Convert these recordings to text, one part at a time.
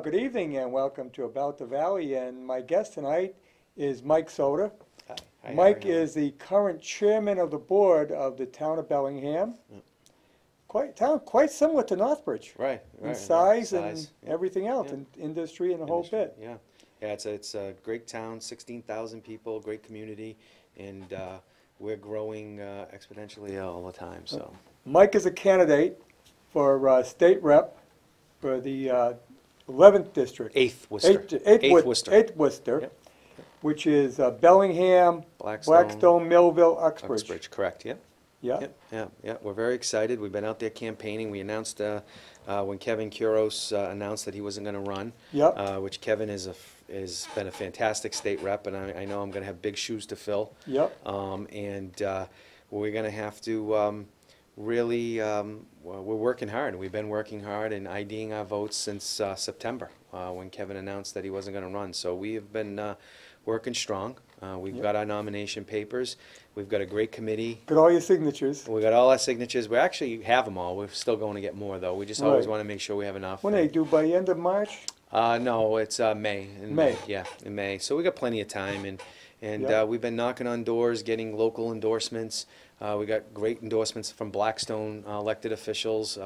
Good evening and welcome to About the Valley. And my guest tonight is Mike Soter. Hi, Mike is the current chairman of the board of the town of Bellingham. Quite similar to Northbridge. Right. In size and yeah. everything else, Yeah. and industry and the whole bit. Yeah. Yeah, it's a great town, 16,000 people, great community, and we're growing exponentially all the time. So Mike is a candidate for state rep for the 11th district. 8th Worcester. 8th Worcester. 8th Worcester, Yep. which is Bellingham, Blackstone, Millville, Uxbridge. Uxbridge, correct, yeah. Yeah. Yeah. We're very excited. We've been out there campaigning. We announced when Kevin Kuros announced that he wasn't going to run, Yep. which Kevin has been a fantastic state rep, and I know I'm going to have big shoes to fill. Yep. And we're going to have to really, we're working hard. We've been working hard and IDing our votes since September when Kevin announced that he wasn't going to run. So we have been working strong. We've got our nomination papers. We've got a great committee. Got all your signatures. We got all our signatures. We actually have them all. We're still going to get more, though. We just always Right. want to make sure we have enough. When are they due, by the end of March? No, it's May. In May. Yeah, in May. So we got plenty of time, and Yeah. we've been knocking on doors, getting local endorsements. We got great endorsements from Blackstone elected officials.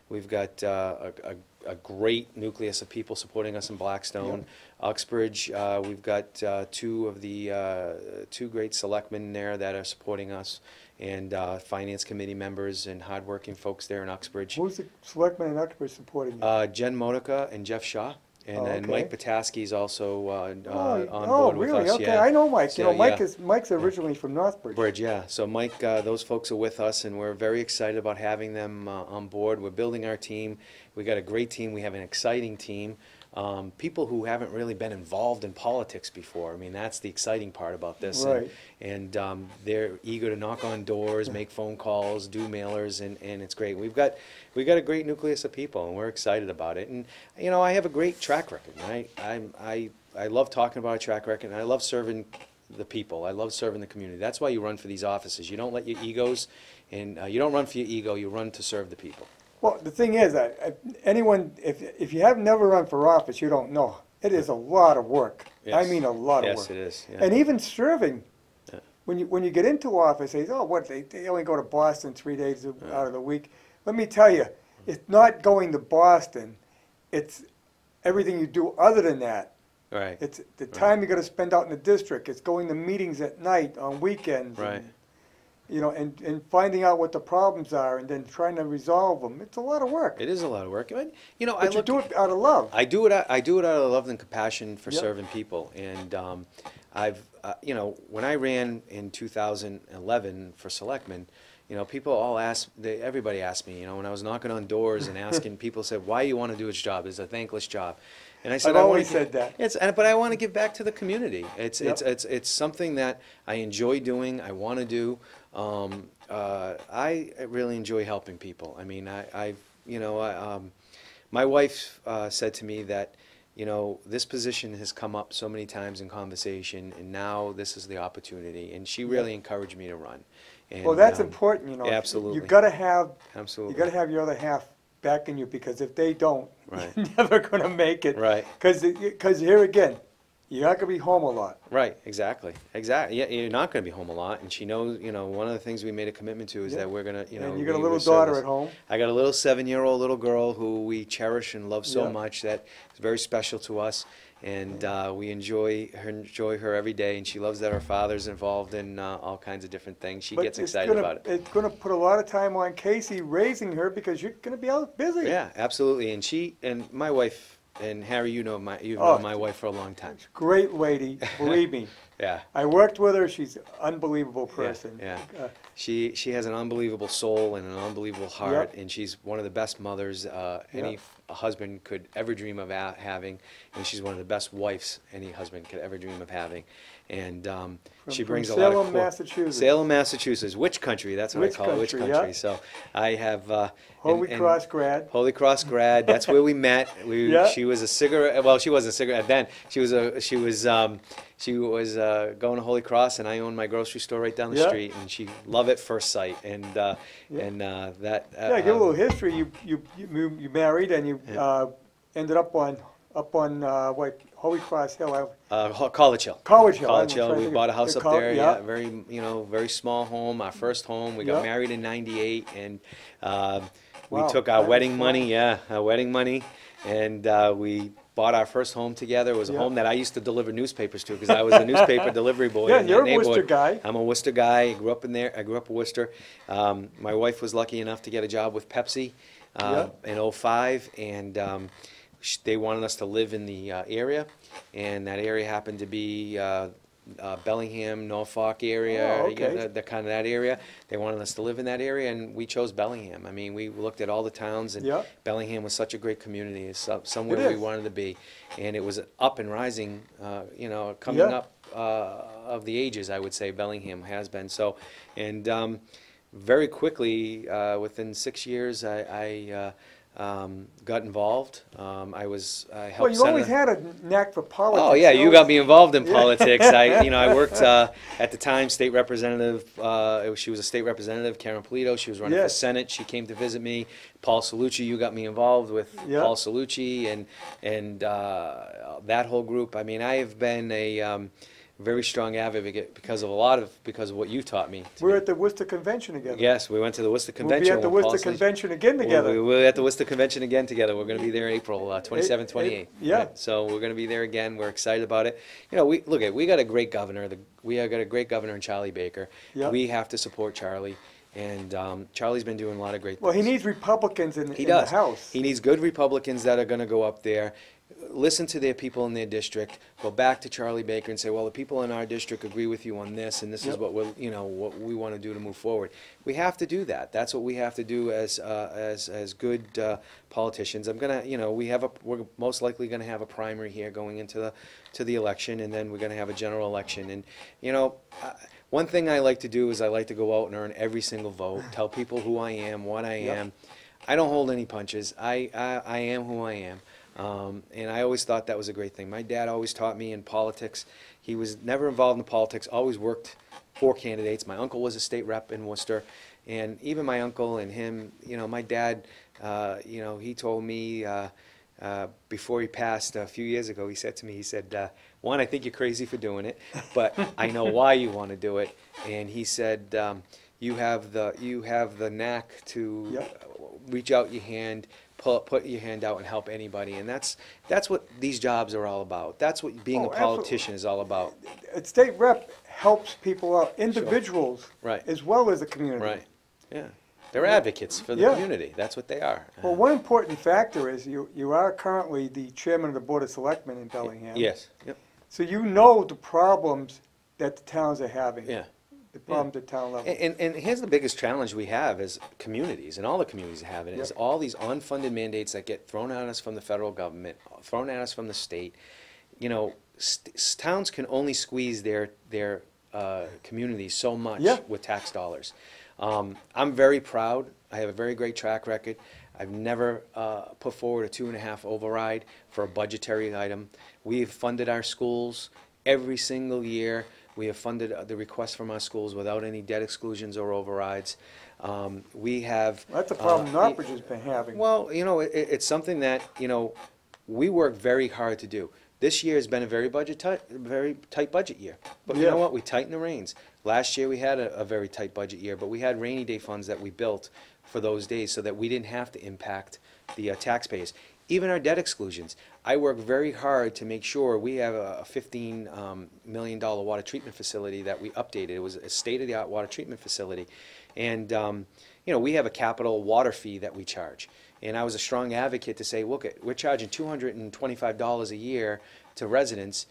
We've got a great nucleus of people supporting us in Blackstone. Uxbridge, we've got two great selectmen there that are supporting us, and finance committee members and hardworking folks there in Uxbridge. Who's the selectman in Uxbridge supporting you? Jen Modica and Jeff Shaw. And then okay. Mike Pataski's also on Oh, board with really? us. Okay, Yeah. I know Mike. So, Mike's originally from Northbridge. Bridge, yeah. So Mike, those folks are with us, and we're very excited about having them on board. We're building our team. We got a great team. We have an exciting team. People who haven't really been involved in politics before. I mean, that's the exciting part about this. Right. And they're eager to knock on doors, make phone calls, do mailers, and it's great. We've got a great nucleus of people, and we're excited about it. And I have a great track record. Right? I love talking about a track record, and I love serving the people. I love serving the community. That's why you run for these offices. You don't let your egos, and you don't run for your ego. You run to serve the people. Well, the thing is, if you have never run for office, you don't know. It is a lot of work. Yes. I mean, a lot of work. Yes, it is. Yeah. And even serving, Yeah. when you get into office, they say, oh, what, they only go to Boston 3 days out of the week. Let me tell you, it's not going to Boston. It's everything you do other than that. Right. It's the time you got to spend out in the district. It's going to meetings at night, on weekends. Right. And finding out what the problems are and then trying to resolve them. It's a lot of work. It is a lot of work. But you do it out of love. I do it out of love and compassion for Yep. serving people. And I've, when I ran in 2011 for selectmen, people everybody asked me, when I was knocking on doors and asking, people said, why do you want to do this job? It's a thankless job. And I said, I've always said that. But I want to give back to the community. It's Yep. it's something that I enjoy doing. I want to do. I really enjoy helping people. I mean, my wife said to me that, this position has come up so many times in conversation, and now this is the opportunity. And she really encouraged me to run. And, Well, that's important, yeah, absolutely. You got to have Absolutely. you got to have your other half backing you, because if they don't, Right. you're never going to make it. Right. Because here again, you're not going to be home a lot. Right, exactly. Yeah, you're not going to be home a lot, and she knows. One of the things we made a commitment to is Yeah. that we're going to, And you got a little daughter at home. I got a little 7-year-old little girl who we cherish and love so Yeah. much, that is very special to us, and we enjoy her every day, and she loves that her father's involved in all kinds of different things. She But gets it's excited gonna- about it. It's going to put a lot of time on Casey raising her, because you're going to be out busy. Yeah, absolutely. And my wife, and Harry, you've known my wife for a long time. Great lady, believe me. Yeah. I worked with her. She's an unbelievable person. Yeah. She has an unbelievable soul and an unbelievable heart, Yep. and she's one of the best mothers any husband could ever dream of having, and she's one of the best wives any husband could ever dream of having. And she brings from a lot Salem, of Massachusetts. Salem, Massachusetts, witch country. That's what Witch I call it, witch country, country. yeah. So I have Holy Cross grad. Holy Cross grad. That's where we met. Yeah. She was a cigarette. Well, she wasn't a cigarette then. She was going to Holy Cross, and I owned my grocery store right down the Yeah. street, and she loved it first sight. And that. Yeah, give a little history. You married, and you ended up on up on, Holy Cross Hill, College Hill. College Hill. College I'm Hill. trying to We think bought a of- house the up col- there. yeah. Yeah, very very small home. Our first home. We got Yeah. married in '98, and we Wow, took that our was wedding fun. money. Yeah, our wedding money, and we bought our first home together. It was a Yeah. home that I used to deliver newspapers to because I was a newspaper delivery boy Yeah, in you're that a Worcester neighborhood. guy. I'm a Worcester guy. I grew up in there. I grew up in Worcester. My wife was lucky enough to get a job with Pepsi in '05, and they wanted us to live in the area, and that area happened to be Bellingham, Norfolk area, Oh, you know, okay. the kind of that area. They wanted us to live in that area, and we chose Bellingham. I mean, we looked at all the towns, and Yeah. Bellingham was such a great community. It's somewhere It we is. wanted to be, and it was up and rising. Coming Yeah. up of the ages, I would say Bellingham has been so, and very quickly, within 6 years, I got involved. I helped. Well, you always had a knack for politics. Oh yeah, you got me involved in Yeah. politics. I worked at the time state representative. She was a state representative, Karen Polito. She was running for Yes. Senate. She came to visit me. Paul Salucci, you got me involved with Yeah. Paul Salucci and that whole group. I mean, I have been a very strong advocate because of what you taught me. We're at the Worcester Convention together. Yes, we went to the Worcester We'll Convention. be at the when Paul Worcester Salucci- Convention again together. We're at the Worcester Convention again together. We're going to be there in April 27th, 28th. Yeah. Right? So we're going to be there again. We're excited about it. We got a great governor. We have got a great governor in Charlie Baker. Yeah. We have to support Charlie. And Charlie's been doing a lot of great things. Well, he needs Republicans in He the does. House. He needs good Republicans that are going to go up there, listen to their people in their district, go back to Charlie Baker and say, well, the people in our district agree with you on this, and this is Yep. what what we want to do to move forward. We have to do that. That's what we have to do as good politicians. We're most likely going to have a primary here going into the election, and then we're going to have a general election. And one thing I like to do is I like to go out and earn every single vote, tell people who I am, what I Yep. am. I don't hold any punches. I am who I am. And I always thought that was a great thing. My dad always taught me in politics. He was never involved in politics, always worked for candidates. My uncle was a state rep in Worcester. And even my uncle and him, my dad, he told me before he passed a few years ago, he said to me, he said, one, I think you're crazy for doing it, but I know why you want to do it. And he said, you have the knack to Yep. reach out your hand, put your hand out and help anybody. And that's what these jobs are all about. That's what being Oh, a politician is all about. A state rep helps people out, individuals, Right. as well as the community. Right. Yeah. They're advocates for the Yeah. community. That's what they are. Well, one important factor is you are currently the chairman of the Board of Selectmen in Bellingham. Yes. Yep. So you know the problems that the towns are having. Yeah. The problems at town level. And here's the biggest challenge we have as communities, and all the communities have it, is Yep. all these unfunded mandates that get thrown at us from the federal government, thrown at us from the state. Towns can only squeeze their communities so much Yeah. with tax dollars. I'm very proud. I have a very great track record. I've never put forward a 2.5 override for a budgetary item. We've funded our schools every single year. We have funded the requests from our schools without any debt exclusions or overrides. We have. That's a problem Northbridge has been having. Well, it's something that, we work very hard to do. This year has been a very tight budget year. But you Yeah. know what? We tightened the reins. Last year we had a very tight budget year, but we had rainy day funds that we built for those days so that we didn't have to impact the taxpayers. Even our debt exclusions. I work very hard to make sure we have a $15 million water treatment facility that we updated. It was a state-of-the-art water treatment facility. And, we have a capital water fee that we charge. And I was a strong advocate to say, look, we're charging $225 a year to residents.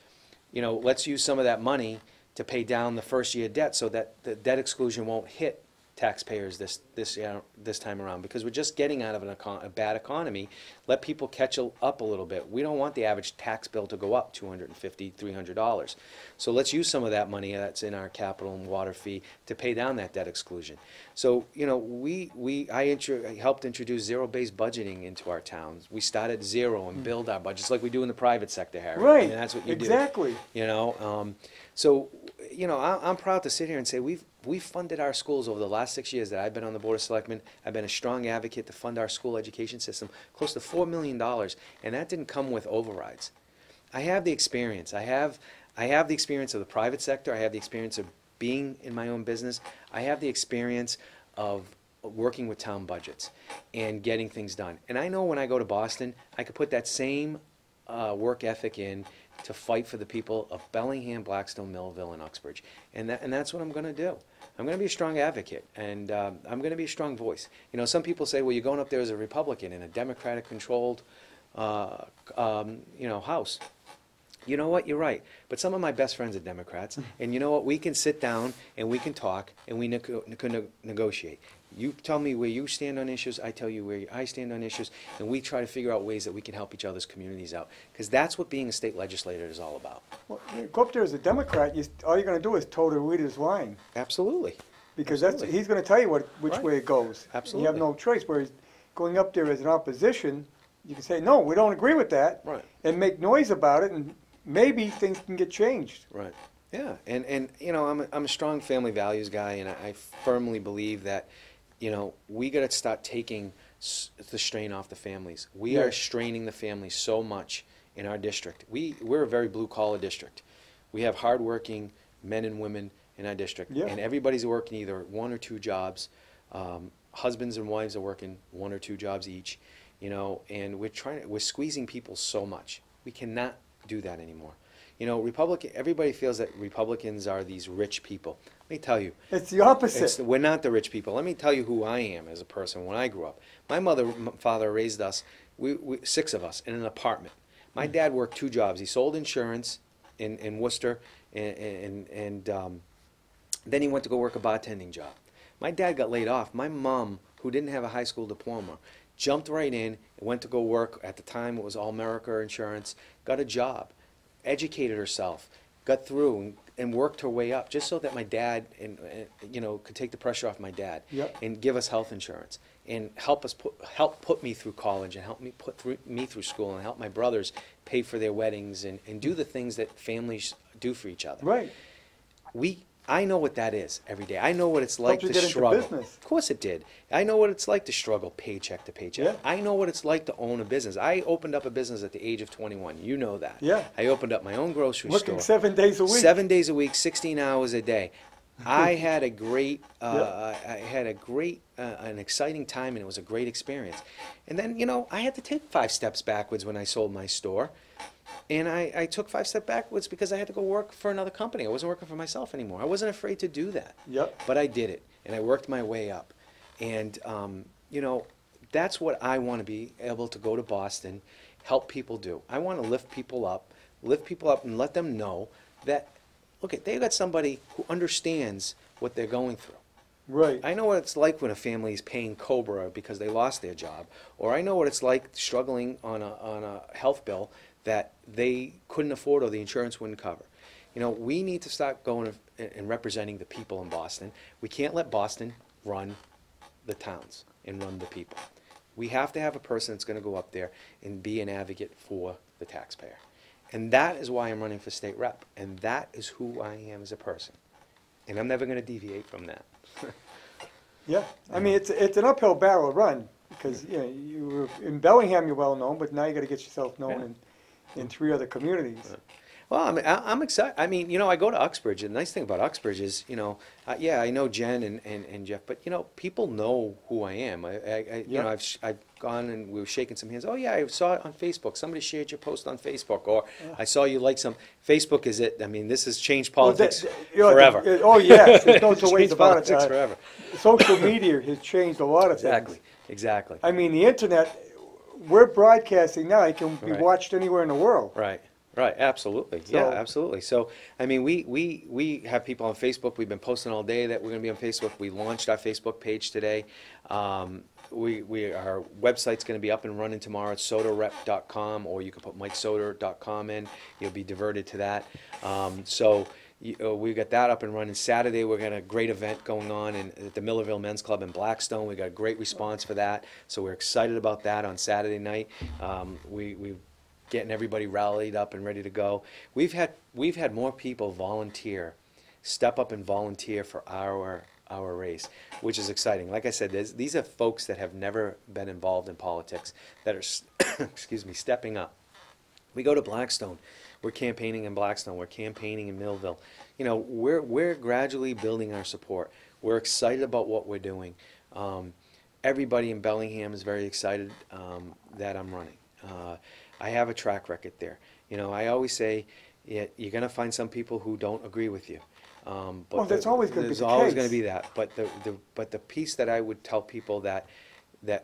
Let's use some of that money to pay down the first year debt so that the debt exclusion won't hit taxpayers this time around, because we're just getting out of a bad economy. Let people catch up a little bit. We don't want the average tax bill to go up $250, $300. So let's use some of that money that's in our capital and water fee to pay down that debt exclusion. So I helped introduce zero-based budgeting into our towns. We start at zero and build our budgets like we do in the private sector, Harry. Right. And that's what you Exactly. do. So I'm proud to sit here and say we funded our schools over the last 6 years that I've been on the Board of Selectmen. I've been a strong advocate to fund our school education system, close to $4 million, and that didn't come with overrides. I have the experience. I have the experience of the private sector. I have the experience of being in my own business. I have the experience of working with town budgets and getting things done. And I know when I go to Boston, I could put that same work ethic in to fight for the people of Bellingham, Blackstone, Millville, and Uxbridge. And that's what I'm going to do. I'm going to be a strong advocate, and I'm going to be a strong voice. You know, some people say, well, you're going up there as a Republican in a Democratic-controlled, House. You know what? You're right. But some of my best friends are Democrats, and you know what? We can sit down and we can talk and we negotiate. You tell me where you stand on issues, I tell you where I stand on issues, and we try to figure out ways that we can help each other's communities out. Because that's what being a state legislator is all about. Well, you go up there as a Democrat, all you're going to do is toe the leader's line. Absolutely. Because Absolutely. he's going to tell you which Right. way it goes. Absolutely. You have no choice. Whereas going up there as an opposition, you can say, no, we don't agree with that, Right. and make noise about it, and maybe things can get changed. Right. Yeah. And you know, I'm a strong family values guy, and I firmly believe that, you know, we got to start taking the strain off the families. We Yeah. are straining the families so much in our district. We're a very blue-collar district. We have hardworking men and women in our district, Yeah. and everybody's working either one or two jobs. Husbands and wives are working one or two jobs each, you know, and we're squeezing people so much. We cannot do that anymore. You know, everybody feels that Republicans are these rich people. Let me tell you, It's the opposite. we're not the rich people. Let me tell you who I am as a person when I grew up. My father raised us, we 6 of us, in an apartment. My dad worked 2 jobs. He sold insurance in Worcester, and then he went to go work a bartending job. My dad got laid off. My mom, who didn't have a high school diploma, jumped right in and went to go work. At the time, it was All America Insurance, got a job, educated herself, got through, and worked her way up just so that my dad could take the pressure off my dad. Yep. And give us health insurance and help put me through college and help me put me through school and help my brothers pay for their weddings and do the things that families do for each other. Right. I know what that is every day. I know what it's like Helped you to get into struggle. business. Of course it did. I know what it's like to struggle paycheck to paycheck. Yeah. I know what it's like to own a business. I opened up a business at the age of 21. You know that. Yeah. I opened up my own grocery Working store. 7 days a week. 7 days a week, 16 hours a day. I had a great, an exciting time, and it was a great experience. And then, you know, I had to take 5 steps backwards when I sold my store. And I took 5 steps backwards because I had to go work for another company. I wasn't working for myself anymore. I wasn't afraid to do that. Yep. But I did it, and I worked my way up. And, you know, that's what I want to be able to go to Boston, help people do. I want to lift people up and let them know that, look, they've got somebody who understands what they're going through. Right. I know what it's like when a family is paying COBRA because they lost their job, or I know what it's like struggling on a health bill that they couldn't afford or the insurance wouldn't cover. You know, we need to start going and representing the people in Boston. We can't let Boston run the towns and run the people. We have to have a person that's going to go up there and be an advocate for the taxpayer. And that is why I'm running for state rep. And that is who I am as a person. And I'm never going to deviate from that. Yeah. I mean, it's an uphill battle run because you were in Bellingham, you're well known, but now you got to get yourself known in 3 other communities. Well, I'm excited. I mean, you know, I go to Uxbridge, and the nice thing about Uxbridge is, you know, I know Jen and Jeff, but, you know, people know who I am. You know, I've gone and we were shaking some hands. Oh, yeah, I saw it on Facebook. Somebody shared your post on Facebook, or I saw you like some. Facebook is it. I mean, this has changed politics forever. Oh, yes. There's no two ways Changed about politics it. forever. Social media has changed a lot of things. Exactly. I mean, the internet, we're broadcasting now. It can be Right. watched anywhere in the world. Right, absolutely. So- Yeah, absolutely. So, I mean, we have people on Facebook. We've been posting all day that we're going to be on Facebook. We launched our Facebook page today. Our website's going to be up and running tomorrow. It's soterrep.com, or you can put mikesoter.com in. You'll be diverted to that. We got that up and running. Saturday, we're got a great event going on at the Millerville Men's Club in Blackstone. We got a great response for that, so we're excited about that on Saturday night. We've getting everybody rallied up and ready to go. We've had more people volunteer step up and volunteer for our race, which is exciting. Like I said, these are folks that have never been involved in politics that are, excuse me, stepping up. We go to Blackstone. We're campaigning in Blackstone. We're campaigning in Millville. You know, we're gradually building our support. We're excited about what we're doing. Everybody in Bellingham is very excited that I'm running. I have a track record there. You know, I always say you're going to find some people who don't agree with you. But well, that's always going to be the case. There's always going to be that. But the piece that I would tell people that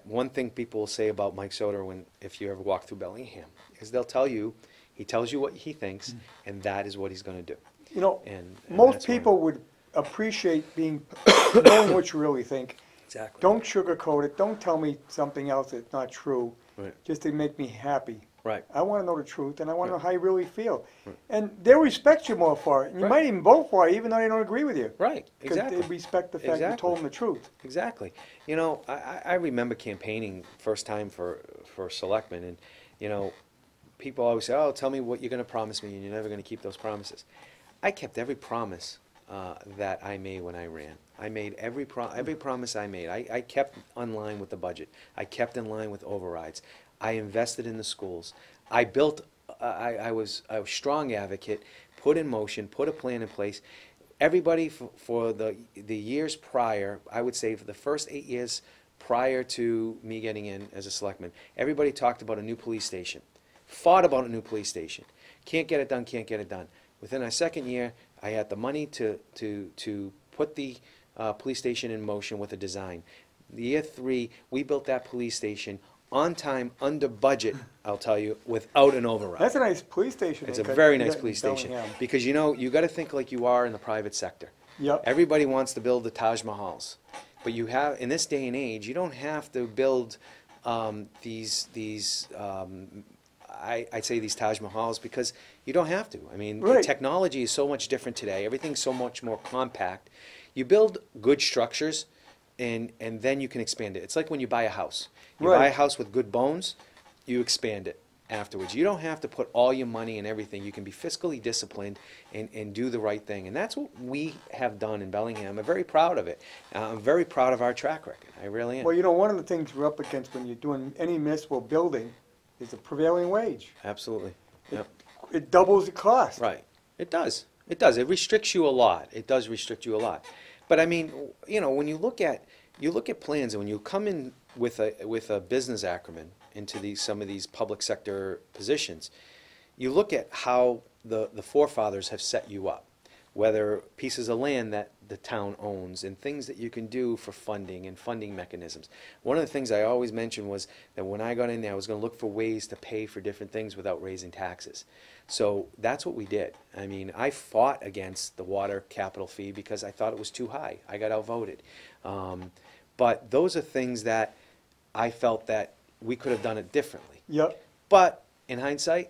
one thing people will say about Mike Soter if you ever walk through Bellingham is they'll tell you, he tells you what he thinks, and that is what he's going to do. You know, and most people would appreciate knowing what you really think. Exactly. Don't sugarcoat it. Don't tell me something else that's not true, Right. just to make me happy. Right. I want to know the truth, and I want to know Right. how you really feel. Right. And they'll respect you more for it. And you Right. might even vote for it, even though they don't agree with you. Right. Because Exactly. they respect the fact you Exactly. told them the truth. Exactly. You know, I remember campaigning first time for selectmen, and you know, people always say, "Oh, tell me what you're going to promise me, and you're never going to keep those promises." I kept every promise that I made when I ran. I made every promise I made. I kept in line with the budget. I kept in line with overrides. I invested in the schools. I built. I was a strong advocate. Put in motion. Put a plan in place. Everybody for the years prior, I would say for the first 8 years prior to me getting in as a selectman, everybody talked about a new police station. Fought about a new police station. Can't get it done, can't get it done. Within our second year, I had the money to put the police station in motion with a design. Year 3, we built that police station on time, under budget, I'll tell you, without an override. That's a nice police station. It's they a got- very they nice got in police station. Bellingham. Because, you know, you got to think like you are in the private sector. Yep. Everybody wants to build the Taj Mahals. But you have, in this day and age, you don't have to build I'd say these Taj Mahals, because you don't have to. I mean, Right. the technology is so much different today. Everything's so much more compact. You build good structures, and then you can expand it. It's like when you buy a house. You buy a Right. house with good bones, you expand it afterwards. You don't have to put all your money and everything. You can be fiscally disciplined and do the right thing. And that's what we have done in Bellingham. I'm very proud of it. I'm very proud of our track record. I really am. Well, you know, one of the things we're up against when you're doing any municipal building is the prevailing wage. Absolutely. Yep. It doubles the cost. Right. It does. It does. It restricts you a lot. It does restrict you a lot. But I mean, you know, when you look at plans, and when you come in with a business acumen into some of these public sector positions, you look at how the forefathers have set you up, whether pieces of land that the town owns and things that you can do for funding and funding mechanisms. One of the things I always mentioned was that when I got in there, I was going to look for ways to pay for different things without raising taxes. So that's what we did. I mean, I fought against the water capital fee because I thought it was too high. I got outvoted. But those are things that I felt that we could have done it differently. Yep. But in hindsight,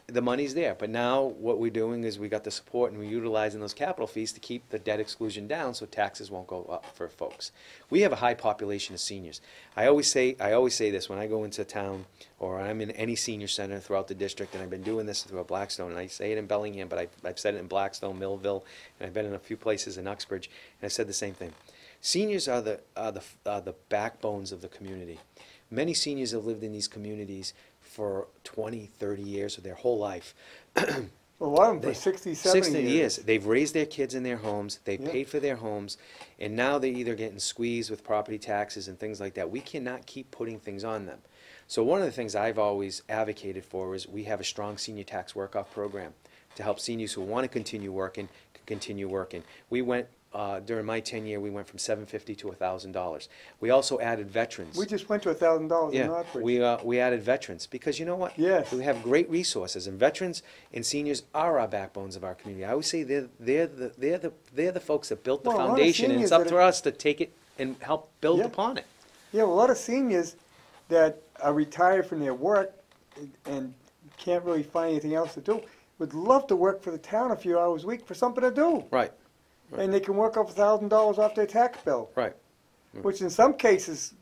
the money's there. But now what we're doing is we got the support, and we're utilizing those capital fees to keep the debt exclusion down so taxes won't go up for folks. We have a high population of seniors. I always say this when I go into town, or I'm in any senior center throughout the district, and I've been doing this throughout Blackstone, and I say it in Bellingham, but I've said it in Blackstone, Millville, and I've been in a few places in Uxbridge, and I said the same thing. Seniors are the backbones of the community. Many seniors have lived in these communities for 20, 30 years of their whole life. Well, a lot of them for 60, 70 years. They've raised their kids in their homes, they've Yeah. paid for their homes, and now they're either getting squeezed with property taxes and things like that. We cannot keep putting things on them. So one of the things I've always advocated for is we have a strong senior tax work-off program to help seniors who want to continue working, continue working. We went, during my tenure, we went from $750 to $1,000. We also added veterans. We just went to $1,000 in Yeah, Northbridge. we added veterans, because you know what? Yes. We have great resources, and veterans and seniors are our backbones of our community. I always say they're the folks that built the Well, a lot of foundation, and it's seniors up that to us to take it and help build Yeah. upon it. Yeah, well, a lot of seniors that are retired from their work and can't really find anything else to do would love to work for the town a few hours a week for something to do. Right, And they can work off $1,000 off their tax bill, right. which in some cases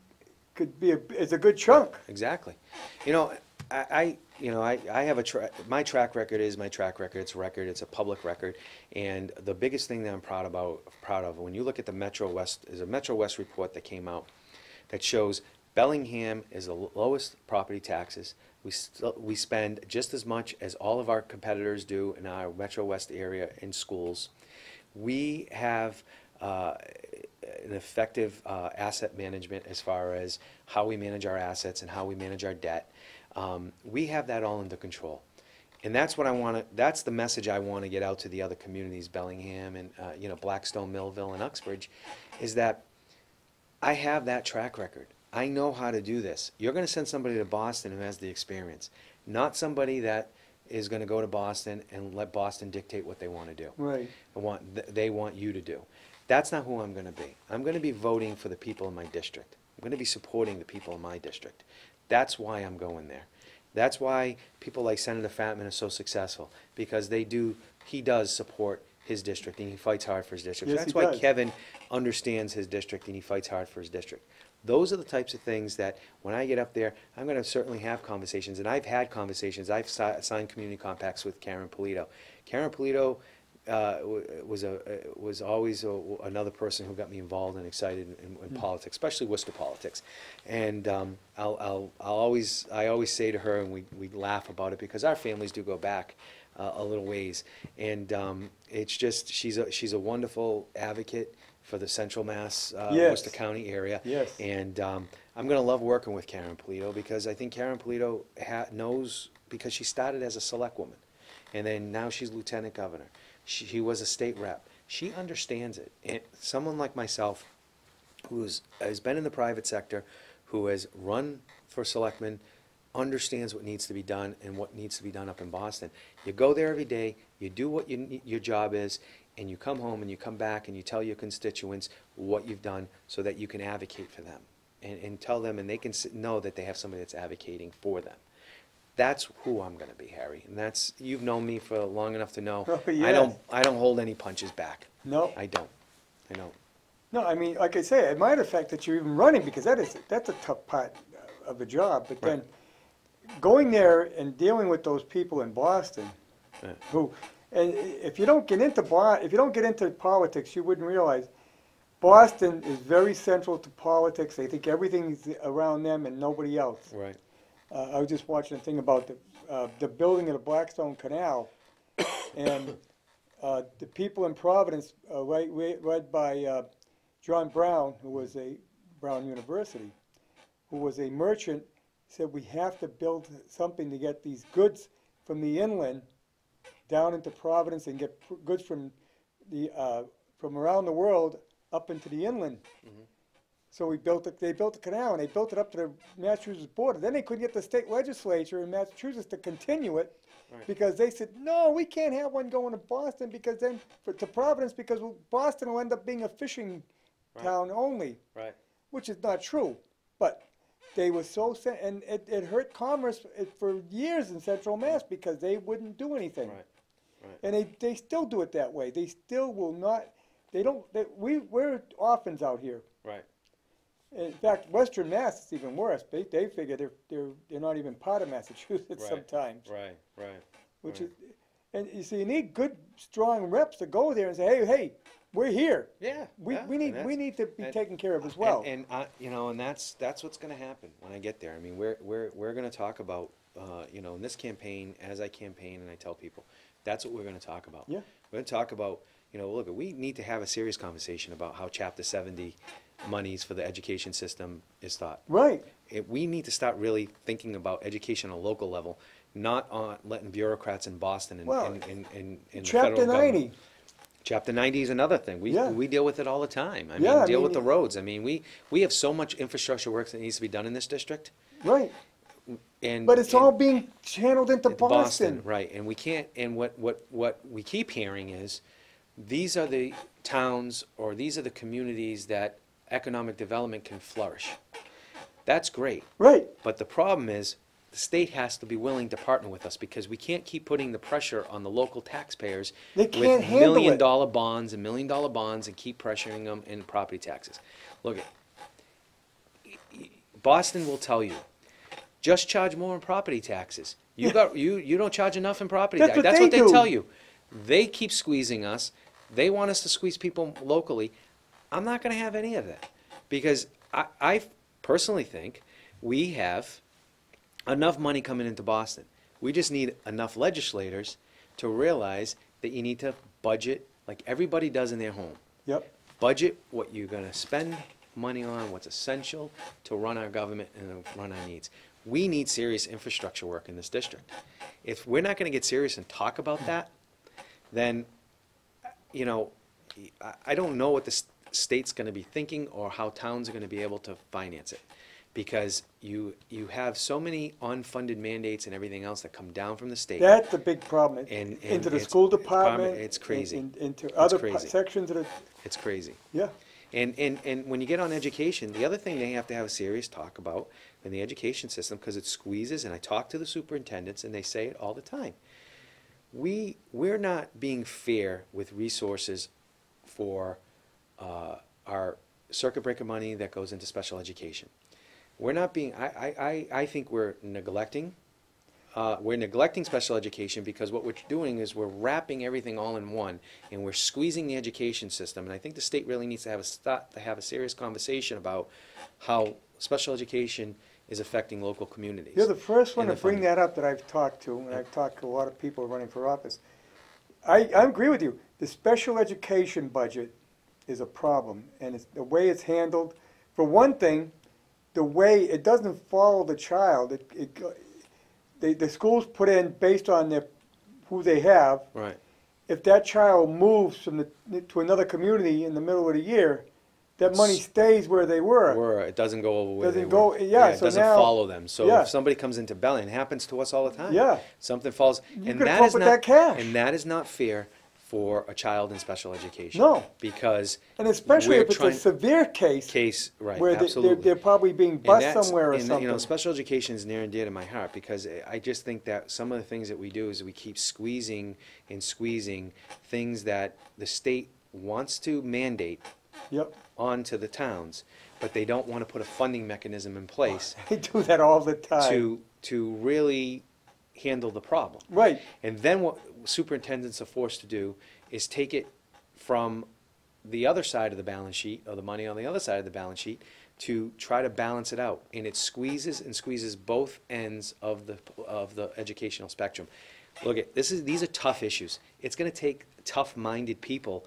could be is a good chunk. Exactly. You know, you know, I have my track record is my track record. It's a record. It's a public record. And the biggest thing that I'm proud of, when you look at the Metro West, is a Metro West report that came out that shows Bellingham is the lowest property taxes. We spend just as much as all of our competitors do in our Metro West area in schools. We have an effective asset management as far as how we manage our assets and how we manage our debt. We have that all under control. And that's what I want to, that's the message I want to get out to the other communities, Bellingham and, you know, Blackstone, Millville, and Uxbridge, is that I have that track record. I know how to do this. You're going to send somebody to Boston who has the experience, not somebody that is going to go to Boston and let Boston dictate what they want to do. Right. They want you to do. That's not who I'm going to be. I'm going to be voting for the people in my district. I'm going to be supporting the people in my district. That's why I'm going there. That's why people like Senator Fatman are so successful, because he does support his district and he fights hard for his district. Yes, That's he why does. Kevin understands his district and he fights hard for his district. Those are the types of things that when I get up there, I'm going to certainly have conversations, and I've had conversations. I've signed community compacts with Karen Polito. Karen Polito was always another person who got me involved and excited in politics, especially Worcester politics. And I always say to her, and we laugh about it because our families do go back a little ways, and it's just she's a wonderful advocate for the Central Mass Yes. Worcester County area. Yes. And I'm going to love working with Karen Polito, because I think Karen Polito knows, because she started as a select woman, and then now she's lieutenant governor. She was a state rep. She understands it. And someone like myself, who has been in the private sector, who has run for selectman, understands what needs to be done and what needs to be done up in Boston. You go there every day, you do what your job is, and you come home and you come back and you tell your constituents what you've done so that you can advocate for them and tell them, and they can know that they have somebody that's advocating for them. That's who I'm going to be, Harry. And that's, you've known me for long enough to know. Oh, yes. I don't hold any punches back. No. I don't. No, I mean, like I say, it might affect that you're even running, because that's a tough part of the job. But then going there and dealing with those people in Boston, Right. who, and if you don't get into politics, you wouldn't realize Boston is very central to politics. They think everything's around them and nobody else. Right. I was just watching a thing about the building of the Blackstone Canal, and the people in Providence, read by John Brown, who was Brown University, who was a merchant, said we have to build something to get these goods from the inland down into Providence and get goods from around the world up into the inland. Mm-hmm. So they built the canal, and they built it up to the Massachusetts border. Then they couldn't get the state legislature in Massachusetts to continue it, right, because they said, no, we can't have one going to Boston, because then to Providence, because Boston will end up being a fishing town only, right, which is not true. But they were so, and it hurt commerce for years in Central Mass, because they wouldn't do anything. Right. Right. And they still do it that way. They still will not. We're orphans out here. Right. In fact, Western Mass is even worse. They figure they're not even part of Massachusetts sometimes. Right, right. Which is, and you see, you need good, strong reps to go there and say, hey, we're here. Yeah. We need to be taken care of as well. And that's what's going to happen when I get there. I mean, we're going to talk about in this campaign, as I campaign and I tell people, that's what we're going to talk about. Yeah. We're going to talk about, look, we need to have a serious conversation about how Chapter 70 monies for the education system is thought. Right. We need to start really thinking about education on a local level, not on letting bureaucrats in Boston and the Chapter federal 90. government. Chapter 90 is another thing. We deal with it all the time. I mean, deal with the roads. I mean, we have so much infrastructure work that needs to be done in this district. Right. But it's all being channeled into Boston. Right. And we can't, and what we keep hearing is, these are the towns, or these are the communities that economic development can flourish. That's great. Right. But the problem is, the state has to be willing to partner with us, because we can't keep putting the pressure on the local taxpayers with $1 million bonds and $1 million bonds and keep pressuring them in property taxes. Look, Boston will tell you, just charge more in property taxes. You don't charge enough in property That's tax. what That's they what they do. tell you. They keep squeezing us. They want us to squeeze people locally. I'm not going to have any of that because I personally think we have enough money coming into Boston. We just need enough legislators to realize that you need to budget like everybody does in their home. Yep. Budget what you're going to spend money on, what's essential to run our government and run our needs. We need serious infrastructure work in this district. If we're not going to get serious and talk about that, then, you know, I don't know what the state's going to be thinking or how towns are going to be able to finance it. Because you have so many unfunded mandates and everything else that come down from the state. That's the big problem. And Into the it's school department. it's crazy. Into other crazy. sections of the, It's crazy. yeah. And when you get on education, the other thing they have to have a serious talk about in the education system, because it squeezes, and I talk to the superintendents, and they say it all the time. We're not being fair with resources for our circuit breaker money that goes into special education. We're not being, I think we're neglecting special education because what we're doing is we're wrapping everything all in one and we're squeezing the education system. And I think the state really needs to have a serious conversation about how special education is affecting local communities. You're the first one to and the bring funding. that up that I've talked to, and I've talked to a lot of people running for office. I agree with you. The special education budget is a problem, and it's the way it's handled. For one thing, the way it doesn't follow the child. The schools put in based on who they have. Right. If that child moves to another community in the middle of the year, that money stays where they were. Or it doesn't go over where Doesn't they go- were. yeah, It so doesn't now- follow them. So yeah. if somebody comes into Bellingham, it happens to us all the time. Yeah. Something falls, You and could that come is up with not, that cash. and that is not fair for a child in special education. No. Because And especially we're if it's a trying- severe case, right, where absolutely. they're probably being And bused that's- somewhere or and, something. You know, special education is near and dear to my heart because I just think that some of the things that we do is we keep squeezing and squeezing things that the state wants to mandate Yep. onto the towns, but they don't want to put a funding mechanism in place They do that all the time. to really handle the problem. Right. And then what superintendents are forced to do is take it from the other side of the balance sheet, or the money on the other side of the balance sheet, to try to balance it out. And it squeezes and squeezes both ends of the educational spectrum. Look, these are tough issues. It's going to take tough-minded people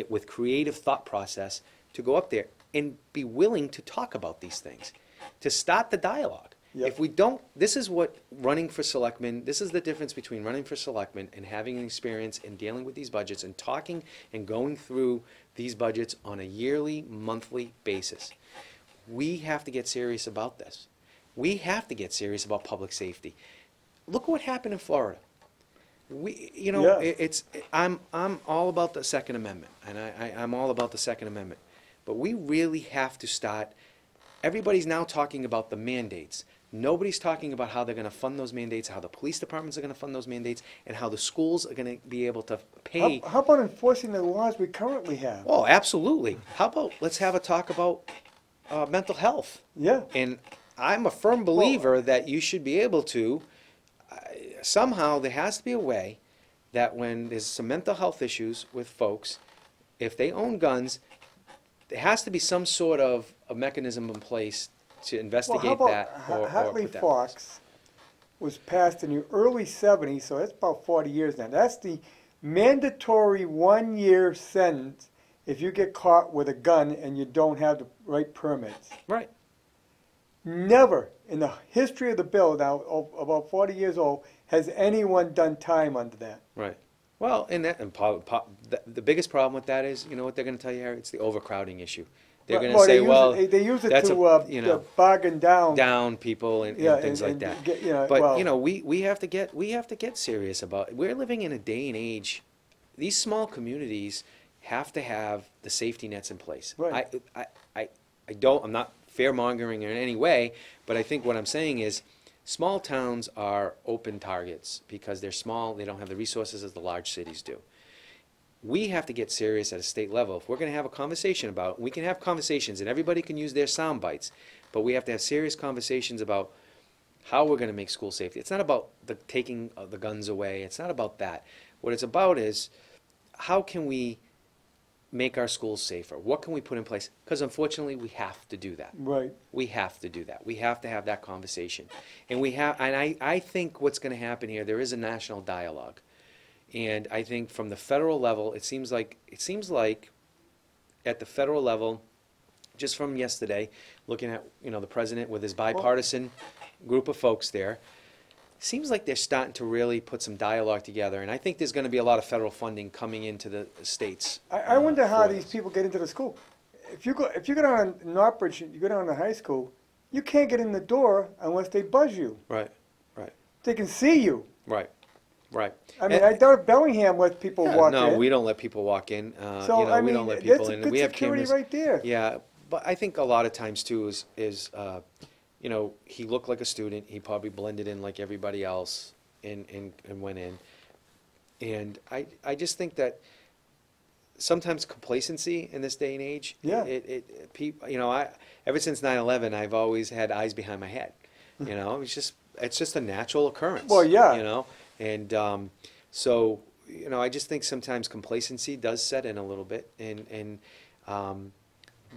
with creative thought process to go up there and be willing to talk about these things, to start the dialogue. Yep. If we don't, this is what running for selectmen, this is the difference between running for selectmen and having an experience in dealing with these budgets and talking and going through these budgets on a yearly, monthly basis. We have to get serious about this. We have to get serious about public safety. Look what happened in Florida. Yeah. I'm all about the Second Amendment, and I'm all about the Second Amendment. But we really have to start. Everybody's now talking about the mandates. Nobody's talking about how they're going to fund those mandates, how the police departments are going to fund those mandates, and how the schools are going to be able to pay. How about enforcing the laws we currently have? Oh, absolutely. How about let's have a talk about mental health. Yeah. And I'm a firm believer that you should be able to, somehow there has to be a way that when there's some mental health issues with folks, if they own guns, there has to be some sort of a mechanism in place to investigate that or Hartley put that. Fox was passed in the early 70s, so that's about 40 years now. That's the mandatory 1-year sentence if you get caught with a gun and you don't have the right permits. Right. Never in the history of the bill, now about 40 years old, has anyone done time under that. Right. Well, the biggest problem with that is, you know what they're going to tell you, Harry? It's the overcrowding issue. They're going to say, they use it that's to bargain down. people and Yeah, things like and that. get, you know, But well- you know, we have to get serious about. We're living in a day and age. These small communities have to have the safety nets in place. Right. I'm not fear mongering in any way, but I think what I'm saying is, small towns are open targets because they're small. They don't have the resources as the large cities do. We have to get serious at a state level. If we're going to have a conversation about, we can have conversations and everybody can use their sound bites, but we have to have serious conversations about how we're going to make school safety. It's not about the taking of the guns away. It's not about that. What it's about is how can we make our schools safer? What can we put in place? Because unfortunately, we have to do that. Right. We have to do that. We have to have that conversation. And I think what's going to happen here, there is a national dialogue. And I think from the federal level, it seems like at the federal level, just from yesterday, looking at, the president with his bipartisan group of folks there, seems like they're starting to really put some dialogue together, and I think there's going to be a lot of federal funding coming into the states. I wonder how for these this. people get into the school. If you go down to Northbridge, you go down to high school, you can't get in the door unless they buzz you. Right. They can see you. Right. I mean, I doubt Bellingham lets people walk in. No, we don't let people walk in. So, I we mean, don't let people that's in. good We have security cameras. right there. Yeah, but I think a lot of times too is he looked like a student. He probably blended in like everybody else and went in. And I just think that sometimes complacency in this day and age. Yeah. Ever since 9/11, I've always had eyes behind my head. It's just a natural occurrence. Well, yeah. And so I just think sometimes complacency does set in a little bit, and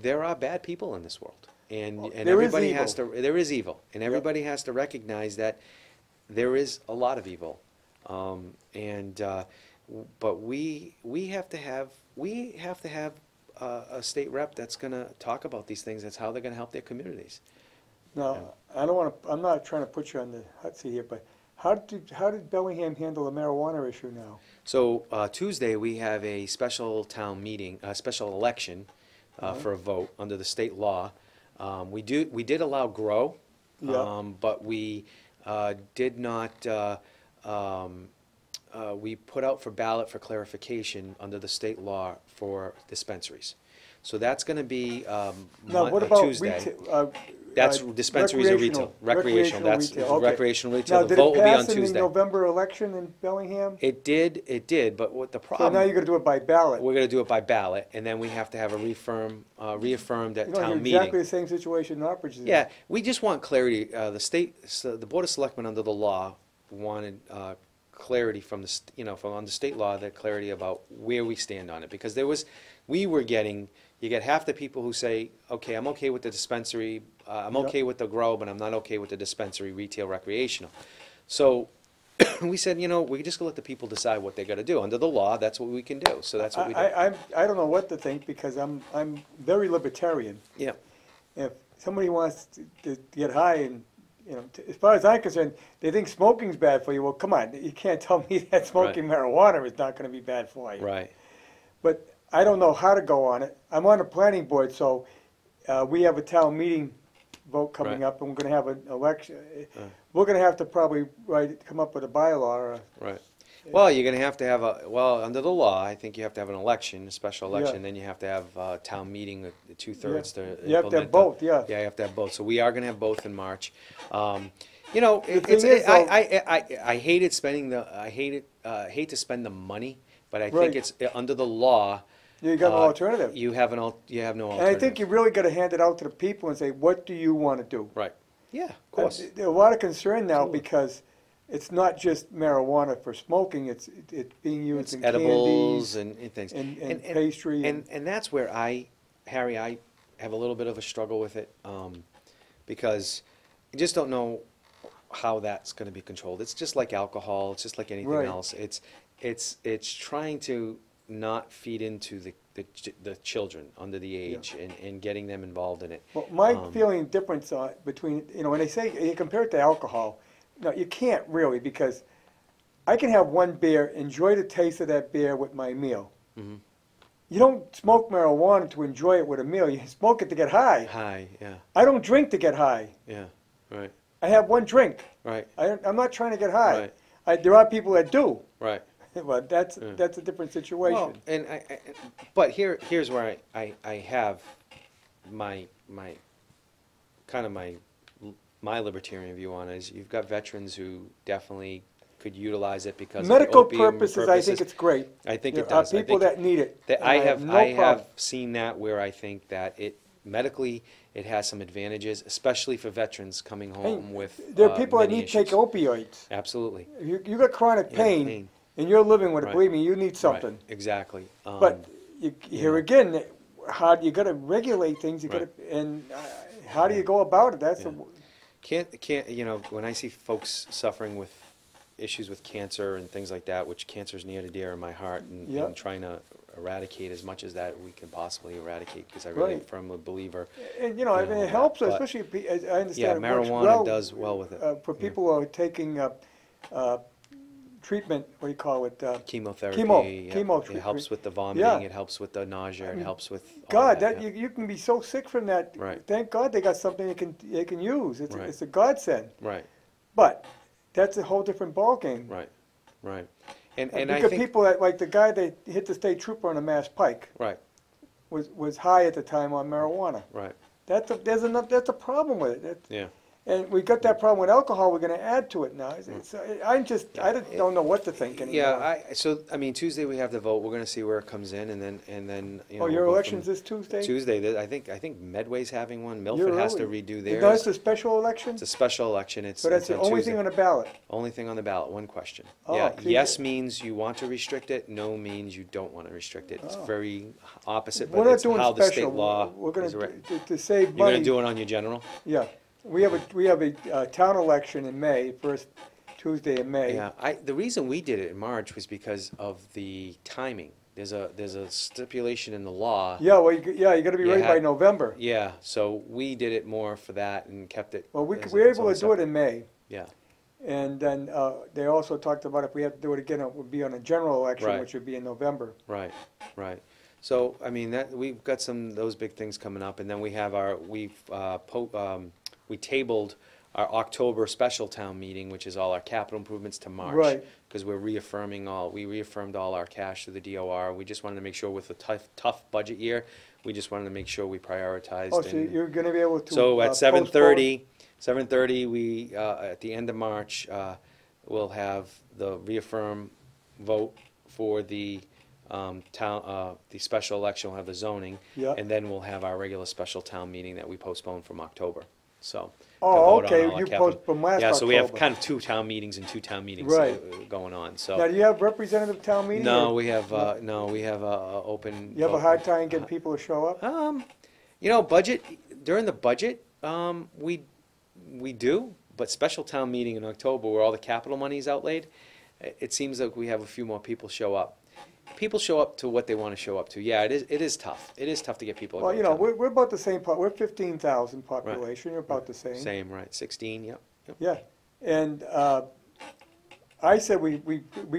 there are bad people in this world, and there is everybody evil. has to. There is evil, and everybody has to recognize that there is a lot of evil, but we have to have a state rep that's going to talk about these things. That's how they're going to help their communities. No, I'm not trying to put you on the hot seat here, but how did Bellingham handle the marijuana issue now? So Tuesday, we have a special town meeting, a special election for a vote under the state law. We did allow grow, but we did not, we put out for ballot for clarification under the state law for dispensaries. So that's going to be Now, what about Tuesday. That's dispensaries or retail. Recreational. That's retail. Okay. recreational retail. Now, The vote will be on did it pass in Tuesday. the November election in Bellingham? It did, but what the So problem? now you're going to do it by ballot. We're gonna do it by ballot, and then we have to have a reaffirmed at You know, town you're meeting. exactly the same situation Northbridge is in. Yeah, we just want clarity. The Board of Selectmen under the law wanted clarity from from on the state law, that clarity about where we stand on it, because you get half the people who say, okay, I'm okay with the dispensary, I'm okay with the grow, but I'm not okay with the dispensary, retail, recreational. So we said, we just gonna let the people decide what they're gonna do. Under the law, that's what we can do, so that's what we did. I don't know what to think, because I'm very libertarian. Yeah, If somebody wants to get high and, as far as I'm concerned, they think smoking's bad for you, well, come on, you can't tell me that smoking marijuana is not gonna be bad for you. right. But I don't know how to go on it. I'm on the planning board, so we have a town meeting vote coming Right. up, and we're gonna have an election. We're gonna have to probably come up with a bylaw. Right. Well, you're gonna have to have under the law, I think you have to have an election, a special election, then you have to have a town meeting with the 2/3 to implement. You have to have both, yeah. Yeah, you have to have both. So we are gonna have both in March. thing is, though- I hated spending I hate to spend the money, but I think Right. it's under the law. You got no alternative. You have no And alternative. I think you really gotta hand it out to the people and say, what do you wanna do? Right. Yeah, of course. There's a lot of concern now, because it's not just marijuana for smoking, it's being used It's in edibles candies and things. and pastry. And that's where Harry, I have a little bit of a struggle with it, because I just don't know how that's gonna be controlled. It's just like alcohol, it's just like anything Right. else. It's trying to not feed into the children under the age and getting them involved in it. Well, my feeling difference between, when they say, you compare it to alcohol, no, you can't really, because I can have one beer, enjoy the taste of that beer with my meal. Mhm. You don't smoke marijuana to enjoy it with a meal, you smoke it to get high. Hi, yeah, I don't drink to get high. yeah, right, I have one drink. right, I'm not trying to get high. Right. There are people that do, right. but that's a different situation. Well, but here's where I have my kind of my libertarian view on it is, you've got veterans who definitely could utilize it because of the Medical opium purposes, I think it's great. I think There it does. are people that need it. that and I have have no I have problem. seen that where I think that medically, it has some advantages, especially for veterans coming home with There are people that many need to take issues. opioids. Absolutely. You got chronic Yeah, pain, and you're living with it, Right. believe me, you need something. Right, exactly. But here yeah. again, you gotta regulate things, you gotta, Right. and how do you go about it? That's Yeah. Can't, you know, when I see folks suffering with issues with cancer and things like that, which cancer's near and dear in my heart, and, Yep. and trying to eradicate as much as that we can possibly eradicate, because I really am Right. a firm believer. And, I mean, it helps, but- especially, as I Yeah, understand, it works marijuana well. does well with it. For Yeah. people who are taking, treatment, what do you call it? Chemotherapy. Chemo It treatment. helps with the vomiting, Yeah. it helps with the nausea, it helps with all God, that, that, yeah. you can be so sick from that. Right. Thank God they got something they can use. It's, Right. it's a godsend. Right, But that's a whole different ballgame. right, right. And I Because think, people that, like the guy that hit the state trooper on a Mass Pike right, was high at the time on marijuana. right, That's a problem with it. yeah. And we got that problem with alcohol. We're going to add to it now. I don't know what to think anymore. Yeah, I mean, Tuesday we have the vote, we're gonna see where it comes in, and then, you know. Oh, your we'll go election's from this Tuesday? Tuesday, I think Medway's having one, You're Milford has to early. redo No, it's theirs. a special election? It's a special election, it's So that's on the only Tuesday. thing on the ballot? Only thing on the ballot, one question. Oh, Yeah, see, yes means you want to restrict it, no means you don't want to restrict it. It's Oh. very opposite, We're but not it's doing how the special. state law We're going is. to save You're money. gonna do it on your general? Yeah. We have a town election in May, first Tuesday in May. Yeah, the reason we did it in March was because of the timing. There's a stipulation in the law. Yeah, well, you got to be You ready by had- November. Yeah, so we did it more for that and kept it. Well, as we're its able own to do it separate- in May. Yeah, And then they also talked about if we have to do it again, it would be on a general election, Right. which would be in November. right, right. So, I mean, we've got those big things coming up, and then we have we tabled our October special town meeting, which is all our capital improvements to March. Right. Because we reaffirmed all our cash through the DOR. We just wanted to make sure with a tough budget year, we just wanted to make sure we prioritized. Oh, so and- you're going to be able to So at postpone- 7:30, we, at the end of March, we'll have the reaffirm vote for the the special election, we'll have the zoning. Yeah. And then we'll have our regular special town meeting that we postponed from October, so. Oh, to vote on okay, all our you capital- postponed last Yeah, so we have October. kind of two town meetings and two town meetings Right. going on, so. Now, do you have representative town meeting? No, or we have a open. You have a vote. hard time getting people to show up? You know, during the budget, we do, but special town meeting in October where all the capital money is outlaid, it seems like we have a few more people show up. People show up to what they want to show up to. Yeah, it is tough. It is tough to get people to Well, go you know, to town. we're about the same, we're 15,000 population, you're about the same. Same, right, 16, yep. Yeah, and I said we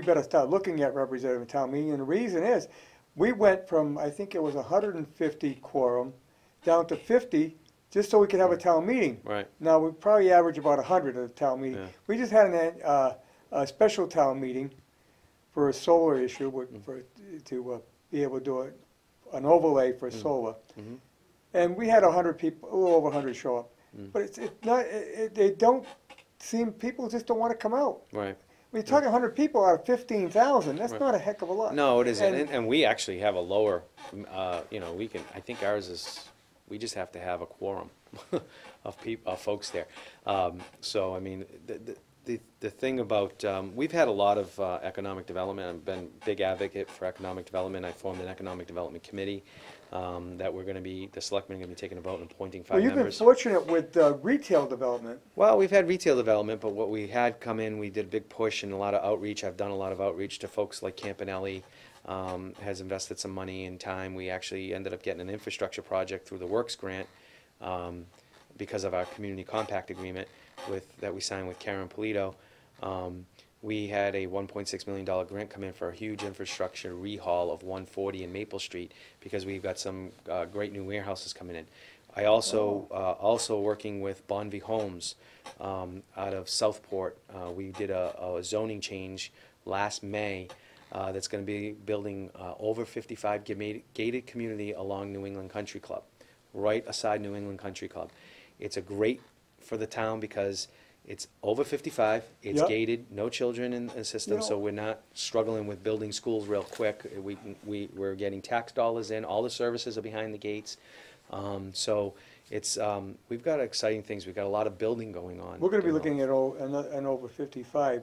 better start looking at representative town meeting, and the reason is, we went from, I think it was 150 quorum, down to 50, just so we could have a town meeting. Right, Now, we probably average about 100 at a town meeting. Yeah. We just had a special town meeting for a solar issue, to be able to do an overlay for solar. Mhm. And we had 100 people, a little over 100 show up. But it's not, they don't seem, people just don't want to come out. right. When you're talking 100 people out of 15,000, that's Right. not a heck of a lot. No, it isn't, And- and we actually have a lower, you know, I think ours is, we just have to have a quorum of folks there. So, I mean, the thing about, we've had a lot of economic development. I've been a big advocate for economic development. I formed an economic development committee that the selectmen are going to be taking a vote and appointing 5 Well, you've been members. fortunate with retail development. Well, we've had retail development, but what we had come in, we did a big push and a lot of outreach. I've done a lot of outreach to folks like Campanelli, has invested some money and time. We actually ended up getting an infrastructure project through the Works grant because of our community compact agreement that we signed with Karen Polito. We had a $1.6 million grant come in for a huge infrastructure rehaul of 140 and Maple Street because we've got some great new warehouses coming in. I also working with Bonvie Homes out of Southport. We did a zoning change last May that's going to be building over 55 gated community along New England Country Club, right aside New England Country Club. It's a great for the town because it's over 55, it's Yep. gated, no children in the system, You know- so we're not struggling with building schools real quick. We're getting tax dollars in, all the services are behind the gates. So it's, we've got exciting things. We've got a lot of building going on. We're gonna be looking at an over 55,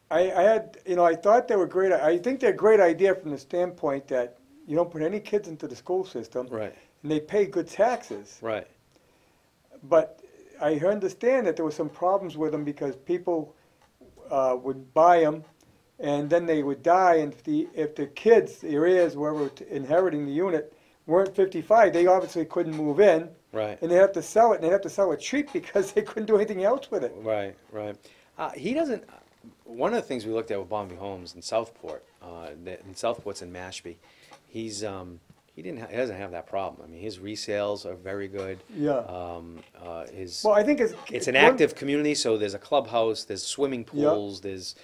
I had, I thought they were great. I think they're a great idea from the standpoint that you don't put any kids into the school system. Right, And they pay good taxes. right, But I understand that there were some problems with them because people would buy them and then they would die. And if the kids, the heirs, whoever was inheriting the unit, weren't 55, they obviously couldn't move in. right. And they have to sell it, and they have to sell it cheap because they couldn't do anything else with it. Right, right. He doesn't. One of the things we looked at with Bonvie Homes in Southport, in Southport's in Mashpee, he doesn't have that problem. I mean, his resales are very good. Yeah. Well, I think it's an active community, so there's a clubhouse, there's swimming pools, there's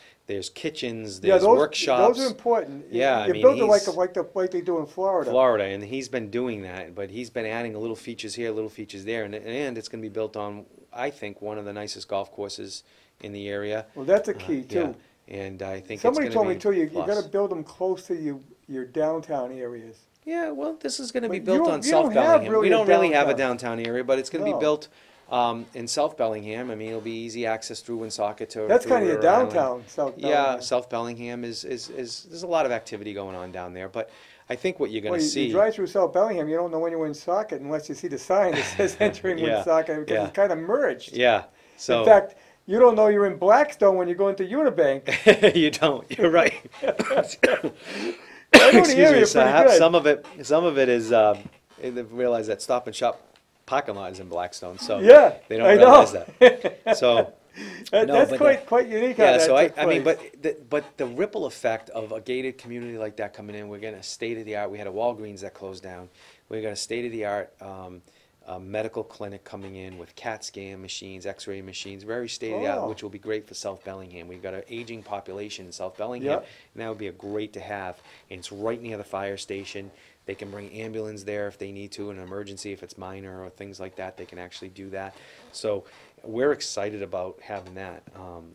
kitchens, there's workshops. Those are important. Yeah, I you mean, build it like they do in Florida. Florida, and he's been doing that, but he's been adding little features here, little features there, and it's going to be built on, I think, one of the nicest golf courses in the area. Well, that's a key too. Yeah. And I think Somebody it's going told to me be too. You got to build them close to your downtown areas. Yeah, well, this is going to be But built on you South don't have Bellingham. really We a don't really have a downtown. downtown area, but it's going to No. be built in South Bellingham. I mean, it'll be easy access through Woonsocket to. That's through kind of your Rhode Island. downtown, South Yeah, Bellingham. South Bellingham is there's a lot of activity going on down there, but I think what you're going Well, to you see. drive through South Bellingham, you don't know when you're in Socket unless you see the sign that says entering Yeah, Woonsocket because yeah. it's kind of merged. Yeah. So In fact, you don't know you're in Blackstone when you go into Unibank. you don't. You're right. I know the Excuse area me. pretty good. Some of it is. They realize that Stop and Shop parking lot is in Blackstone, so Yeah, they don't I realize know. that. So. That's but quite unique. How Yeah, that so took I mean, place. but the ripple effect of a gated community like that coming in, we're getting a state of the art. We had a Walgreens that closed down. We got a state of the art medical clinic coming in with CAT scan machines, X-ray machines, very state of the art, Oh. which will be great for South Bellingham. We've got an aging population in South Bellingham, Yep. and that would be a great to have. And it's right near the fire station. They can bring ambulance there if they need to, in an emergency, if it's minor or things like that, they can actually do that. So we're excited about having that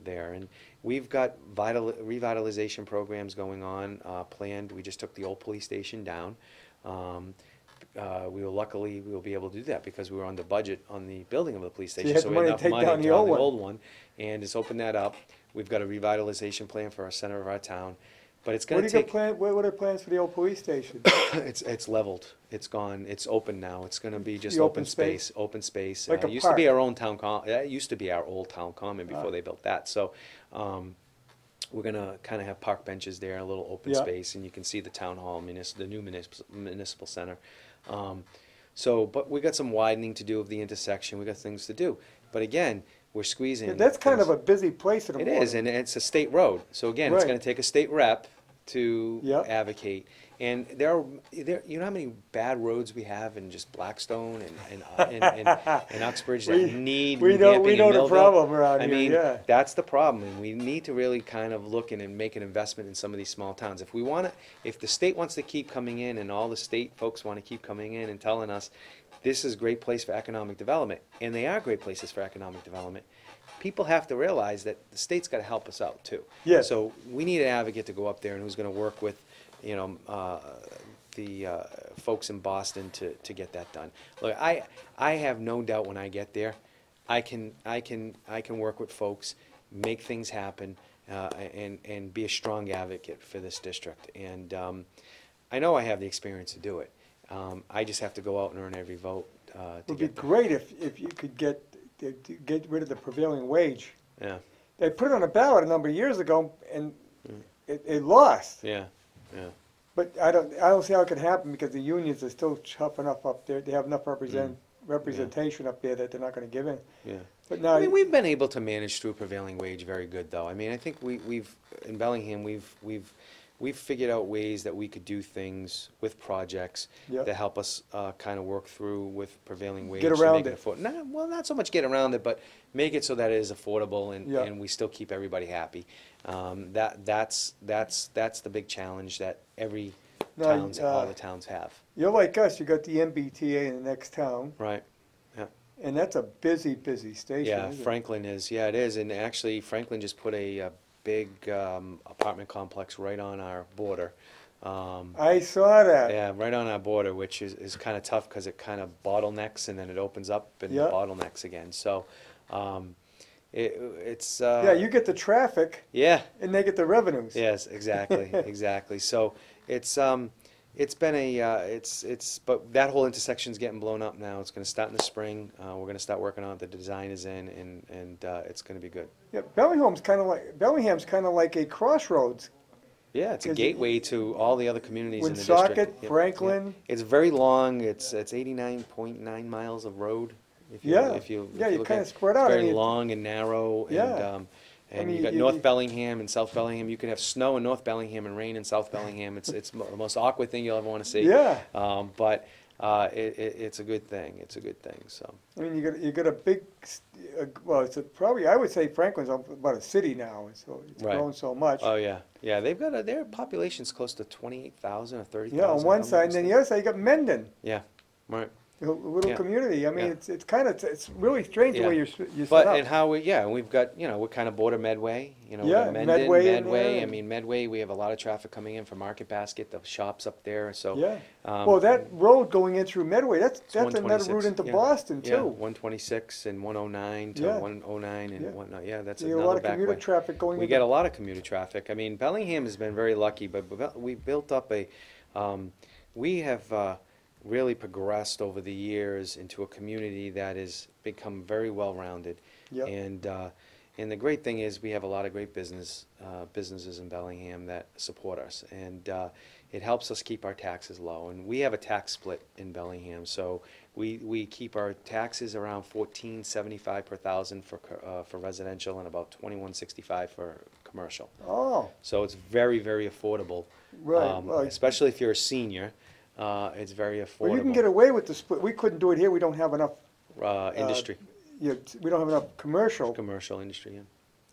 there. And we've got revitalization programs going on planned. We just took the old police station down. We will be able to do that because we were under budget on the building of the police you station. had the we had money to enough take money down to the on old the one. old one, and just open that up. We've got a revitalization plan for our center of our town, but it's going to take. What are the plans for the old police station? It's leveled. It's gone. It's open now. It's going to be just The open open space. space? Open space. Like a It used to be park? our own town. It used to be our old town common before they built that. So. We're gonna kind of have park benches there, a little open Yeah. space, and you can see the town hall, the new municipal center. But we got some widening to do of the intersection. We got things to do. But again, we're squeezing. That's kind things- of a busy place in the It morning. is, and it's a state road. So again, it's Right. going to take a state rep to Yep. advocate. And you know how many bad roads we have in just Blackstone and Uxbridge that need we know revamping in the Millville? problem around I here, mean, yeah. that's the problem, and we need to really kind of look in and make an investment in some of these small towns. If the state wants to keep coming in, and all the state folks want to keep coming in and telling us, this is a great place for economic development, and they are great places for economic development, people have to realize that the state's got to help us out too. Yes. So we need an advocate to go up there and who's going to work with, the folks in Boston to get that done. Look, I have no doubt when I get there, I can work with folks, make things happen, and be a strong advocate for this district. And I know I have the experience to do it. I just have to go out and earn every vote to It would be get there. great if you could get rid of the prevailing wage. Yeah, They put it on a ballot a number of years ago, and it lost. yeah, yeah. But I don't see how it could happen because the unions are still tough enough up there. They have enough representation up there that they're not going to give in. Yeah. But now, I mean, we've been able to manage through prevailing wage very good, though. I mean, I think we've in Bellingham we've figured out ways that we could do things with projects Yep. that help us kind of work through with prevailing wage. Get to around make it. Not so much get around it, but make it so that it is affordable and, Yeah. and we still keep everybody happy. That's the big challenge that every Now, all the towns have. you're like us. You got the MBTA in the next town, Right. Yeah. and that's a busy station. Yeah, isn't it? Franklin is. Yeah, it is. And actually, Franklin just put a big apartment complex right on our border. I saw that. Yeah, right on our border, which is kind of tough because it kind of bottlenecks and then it opens up and Yeah. bottlenecks again. So, um, it's Yeah, you get the traffic yeah, and they get the revenues. yes, exactly, exactly. So it's been but that whole intersection's getting blown up now. It's going to start in the spring. We're going to start working on it. The design is in, and it's going to be good. Yeah, Bellingham's kind of like a crossroads. Yeah, it's a 'Cause gateway to all the other communities in the Woonsocket, district. Yep, Franklin. yep. It's very long. It's 89.9 miles of road. Yeah. If you Yeah, you look kinda at it. spread out. It's I very mean, long and narrow. Yeah. And mean, you got you- North you- Bellingham and South Bellingham. You could have snow in North Bellingham and rain in South Bellingham. It's the most awkward thing you'll ever want to see. Yeah. But it's a good thing. It's a good thing. So. I mean, you got a big, well, probably, I would say Franklin's about a city now, and so it's Right. grown so much. Oh yeah, yeah. They've got their population's close to 28,000 or 30,000. Yeah, on one side, and then the other side, you got Mendon, Yeah, right. a little Yeah. community. I mean, Yeah. it's really strange the Yeah. way you're set But up. and how we've got we're kind of border Medway, we've Yeah, got Mendon, Medway in there, Medway. I and- mean Medway, we have a lot of traffic coming in from Market Basket, the shops up there. So Yeah. um, Well, that road going in through Medway, that's it's another 126, route into yeah. Boston Yeah, too. 126 and 109 to Yeah. 109 and Yeah. whatnot. Yeah, that's You get a another lot of back commuter way. traffic going. We into- get a lot of commuter traffic. I mean, Bellingham has been very lucky, but we built up we have really progressed over the years into a community that has become very well-rounded. Yep. And the great thing is we have a lot of great businesses in Bellingham that support us, and it helps us keep our taxes low. And we have a tax split in Bellingham, so we keep our taxes around $14.75 per thousand for residential and about $21.65 for commercial. Oh, So it's very, very affordable. right. Well, Especially if you're a senior, it's very affordable. well, you can get away with the split. We couldn't do it here. We don't have enough. Industry, We don't have enough commercial. commercial industry, yeah.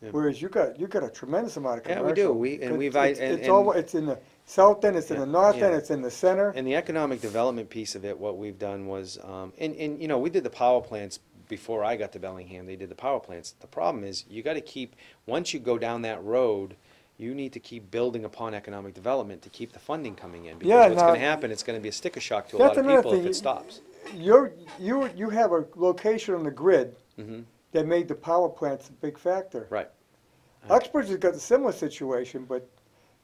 Yeah. Whereas you got a tremendous amount of Yeah, commercial. we do. We've It's in the south end, it's in Yeah, the north end, yeah. it's in the center. And the economic development piece of it, what we've done was, we did the power plants before I got to Bellingham. They did the power plants. The problem is, you got to keep, once you go down that road, you need to keep building upon economic development to keep the funding coming in. Because Yeah, what's now- going to happen, it's going to be a sticker shock to a That's lot of another people if thing. it stops. You have a location on the grid Hmm. that made the power plants a big factor. Right, Uxbridge has got a similar situation, but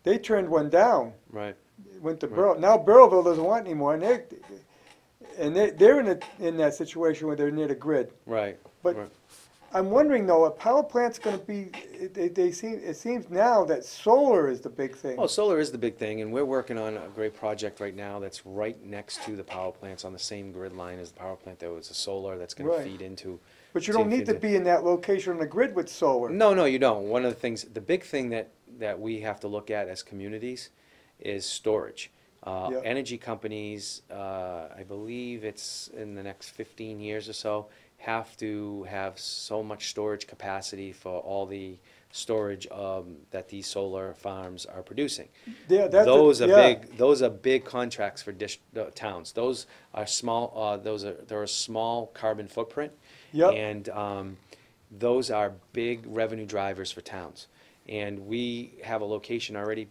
they turned one down. right. Went to Right. Borough. Now Burrillville doesn't want it anymore, and they're in that situation where they're near the grid. Right. But right. I'm wondering though, a power plant's going to be. It seems now that solar is the big thing. Well, solar is the big thing, and we're working on a great project right now that's right next to the power plants on the same grid line as the power plant. There was a solar that's going Right. to feed into. But you don't need to be in that location on the grid with solar. No, you don't. One of the things, the big thing that we have to look at as communities is storage. Yeah. Energy companies, I believe it's in the next 15 years or so, have to have so much storage capacity for all the storage that these solar farms are producing. Yeah, Those are yeah. big. Those are big contracts for towns. Those are small. They're a small carbon footprint. Yep. And those are big revenue drivers for towns. And we have a location already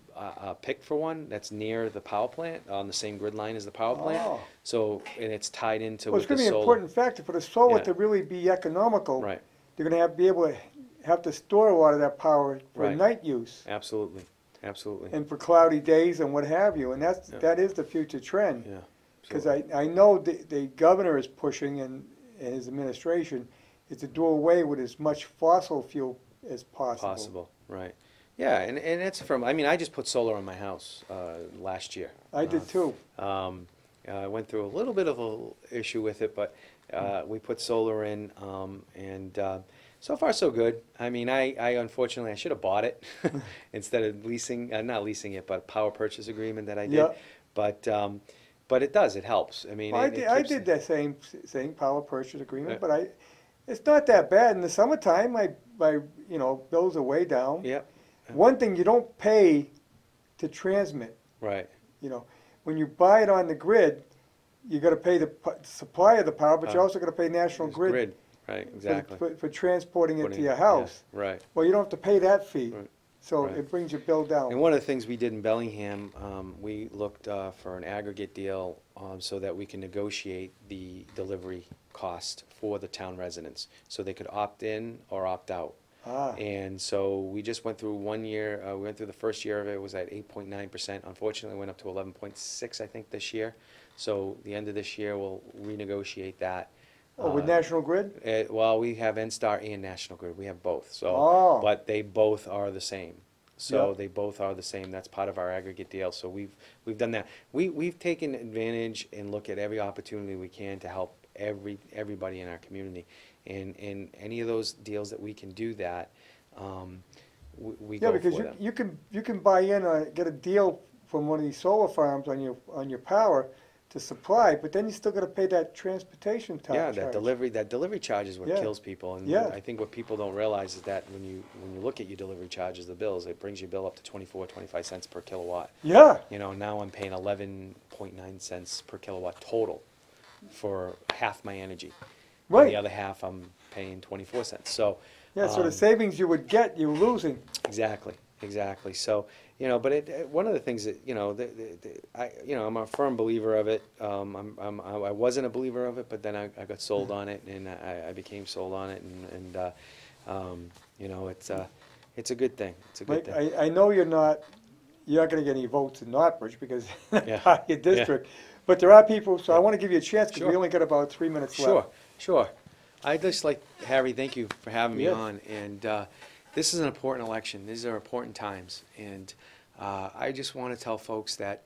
picked for one that's near the power plant, on the same grid line as the power plant. Oh. So, and it's tied into Well, it's with going the to be an solar. important factor for the solar Yeah. to really be economical. Right, They're going to be able to have to store a lot of that power for Right. night use absolutely, absolutely. and for cloudy days and what have you. And Yeah. that is the future trend. Yeah. Because absolutely. I know the governor is pushing and his administration is to do away with as much fossil fuel as possible. Right. Yeah, and it's I just put solar on my house last year. I did too. I went through a little bit of a issue with it, but we put solar in, and so far so good. I mean, I unfortunately I should have bought it instead of leasing, not leasing it, but power purchase agreement that I did. Yeah. But it does, it helps. I mean, Well, I keeps- did that same power purchase agreement, Yeah. but it's not that bad. In the summertime, my bills are way down. Yep. One thing you don't pay to transmit. Right. When you buy it on the grid, you got to pay the supply of the power, but you Uh, also got to pay National It's Grid Right. for, Exactly. for transporting it to Putting- your house. yeah, right. Well, you don't have to pay that fee. Right. so Right. it brings your bill down. And one of the things we did in Bellingham, we looked for an aggregate deal so that we can negotiate the delivery cost for the town residents, so they could opt in or opt out. Ah, And so we just went through 1 year, we went through the first year of it, was at 8.9%. Unfortunately, it went up to 11.6, I think, this year. So the end of this year, we'll renegotiate that. oh, with National Grid? Well, we have N-Star and National Grid, we have both, so, Oh. but they both are the same. So Yep. they both are the same, that's part of our aggregate deal, so we've done that. We've taken advantage and look at every opportunity we can to help everybody in our community. And any of those deals that we can do that, we Yeah, go because for them. you can buy in, get a deal from one of these solar farms on your power to supply, but then you still gotta pay that transportation Yeah, charge. that delivery charge is what Yeah. kills people, and Yeah. I think what people don't realize is that when you look at your delivery charges, the bills, it brings your bill up to 25 cents per kilowatt. Yeah, You know, now I'm paying 11.9 cents per kilowatt total for half my energy. And right. the other half, I'm paying 24 cents, so. Yeah, so the um, savings you would get, you're losing. Exactly, exactly. So, but one of the things that, I'm a firm believer of it. I wasn't a believer of it, but then I got sold on it, and I became sold on it, and it's a good thing. It's a good Mike, thing. I know you're not gonna get any votes in Northbridge because Yeah. not your district, but there are people, so I wanna give you a chance, because we Sure. only got about 3 minutes left. Sure, sure. I'd just like, Harry, thank you for having me Yes. on, and this is an important election. These are important times, and I just want to tell folks that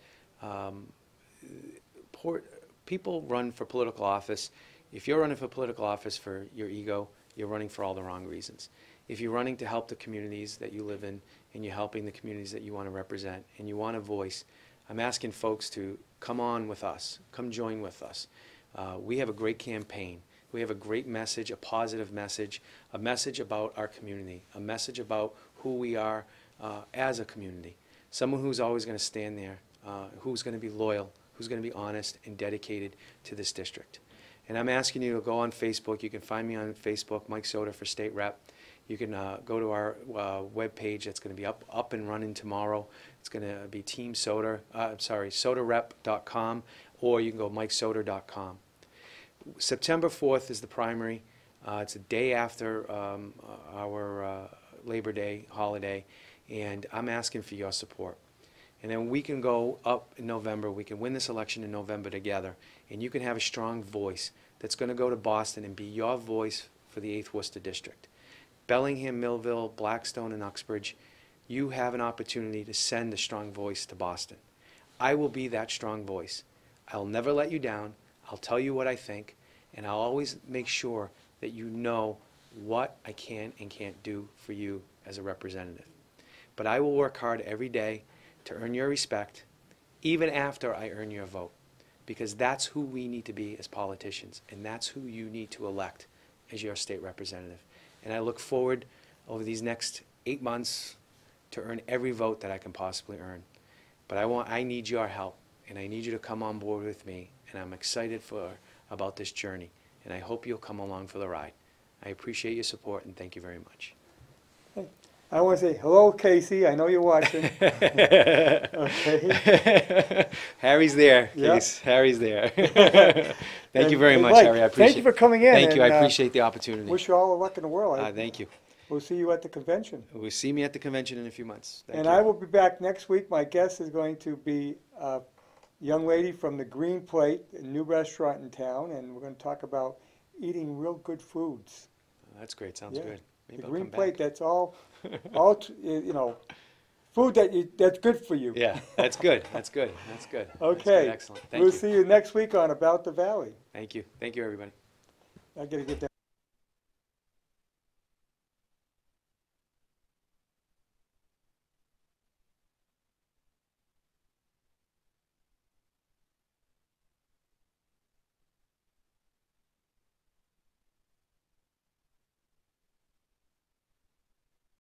people run for political office. If you're running for political office for your ego, you're running for all the wrong reasons. If you're running to help the communities that you live in, and you're helping the communities that you want to represent, and you want a voice, I'm asking folks to come on with us, come join with us. We have a great campaign. We have a great message, a positive message, a message about our community, a message about who we are as a community. Someone who's always going to stand there, who's going to be loyal, who's going to be honest and dedicated to this district. And I'm asking you to go on Facebook. You can find me on Facebook, Mike Soter for State Rep. You can go to our webpage that's going to be up and running tomorrow. It's going to be soterrep.com, or you can go mikesoter.com. September 4th is the primary. It's a day after our Labor Day holiday, and I'm asking for your support. And then we can go up in November. We can win this election in November together, and you can have a strong voice that's going to go to Boston and be your voice for the 8th Worcester District. Bellingham, Millville, Blackstone, and Uxbridge, you have an opportunity to send a strong voice to Boston. I will be that strong voice. I'll never let you down. I'll tell you what I think, and I'll always make sure that you know what I can and can't do for you as a representative. But I will work hard every day to earn your respect, even after I earn your vote, because that's who we need to be as politicians, and that's who you need to elect as your state representative. And I look forward over these next 8 months to earn every vote that I can possibly earn. But I need your help, and I need you to come on board with me, and I'm excited about this journey, and I hope you'll come along for the ride. I appreciate your support, and thank you very much. I want to say, hello, Casey, I know you're watching. Okay. Harry's there, Yeah. Case. Harry's there. Thank you And- very and much, Mike, Harry. I appreciate thank you for coming in. Thank you. I and, appreciate the opportunity. Wish you all the luck in the world. Thank you. We'll see you at the convention. We'll see me at the convention in a few months. Thank And you. I will be back next week. My guest is going to be a young lady from the Green Plate, a new restaurant in town, and we're going to talk about eating real good foods. That's great. Sounds Yeah. good. Maybe The I'll Green come Plate, back. that's all, food that's good for you. Yeah, that's good. That's good. That's good. That's Okay. good. Excellent. Thank We'll you. see you next week on About the Valley. Thank you. Thank you, everybody. I gotta get that.